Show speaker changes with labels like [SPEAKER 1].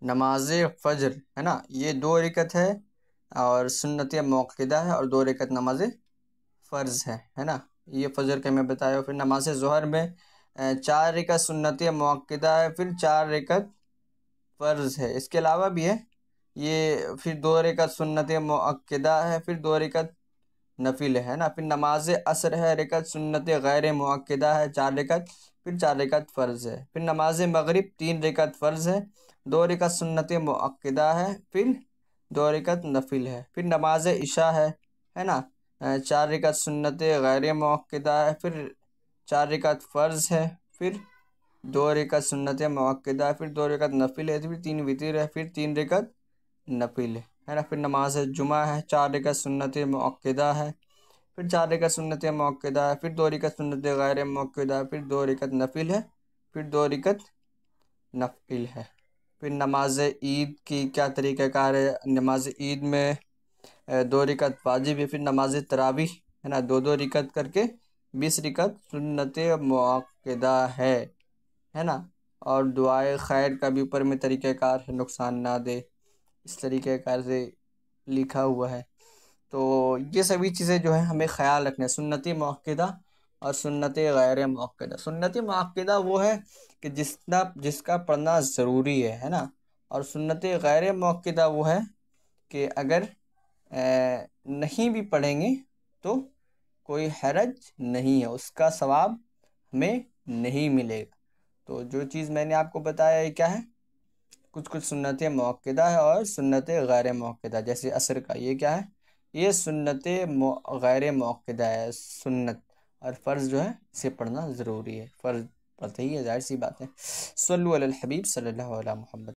[SPEAKER 1] نماز فجر ہے نا، یہ 2 رکعت ہے اور سنت موقدہ ہے، اور 2 رکعت نماز فرض ہے نا، یہ فجر کے میں بتایا. پھر نماز ظہر میں 4 رکعت سنت موقدہ ہے، پھر 4 رکعت فرض ہے. اس کے علاوہ بھی ہے یہ، پھر 2 رکعت سنت مؤکدہ ہے، پھر 2 رکعت نفل ہے نا. پھر نماز عصر ہے، رکعت سنت غیر مؤکدہ ہے 4 رکعت، پھر 4 رکعت فرض ہے. پھر نماز مغرب 3 رکعت فرض ہے، 2 رکعت سنت مؤکدہ ہے، پھر 2 رکعت نفل ہے. پھر نماز عشاء ہے نا، 4 رکعت سنت غیر مؤکدہ ہے، پھر 4 رکعت فرض ہے، پھر 2 رکعت سنت مؤکدہ ہے، پھر 2 رکعت نفل ہے، پھر 3 وتر ہے، پھر 3 رکعت نفل ہے نا. پھر نماز جمعہ ہے، 4 رکعت سنت مؤکدہ ہے، پھر 4 رکعت سنت مؤکدہ ہے، پھر 2 رکعت سنت غیر مؤکدہ ہے، پھر 2 رکعت نفل ہے، پھر 2 رکعت نفل ہے. پھر نماز عید کی کیا طریقہ کار ہے؟ نماز عید میں 2 رکعت واجب ہے، پھر نماز تراویح ہے نا 2 2 رکعت کر کے 20 رکعت سنت مؤکدہ ہے نا. اور دعائے خیر کا بھی اوپر میں طریقہ کار ہے، نقصان نہ دے، اس طریقہ کار سے لکھا ہوا ہے. تو یہ سبھی چیزیں جو ہیں ہمیں خیال رکھنا ہے، سنت مؤکدہ اور سنت غیر مؤکدہ. سنت مؤکدہ وہ ہے کہ جس کا پڑھنا ضروری ہے نا، اور سنت غیر مؤکدہ وہ ہے کہ اگر نہیں بھی پڑھیں گے تو کوئی حرج نہیں ہے، اس کا ثواب ہمیں نہیں ملے گا. تو جو چیز میں نے آپ کو بتایا ہے کیا ہے، کچھ سنت مؤکدہ ہے اور سنت غیر مؤکدہ. جیسے عصر کا یہ کیا ہے، یہ سنت غیر مؤکدہ ہے سنت، اور فرض جو ہے اسے پڑھنا ضروری ہے، فرض پڑھتے ہی ہے، ظاہر سی بات ہے. صلو علی الحبیب صلی اللہ علیہ محمد.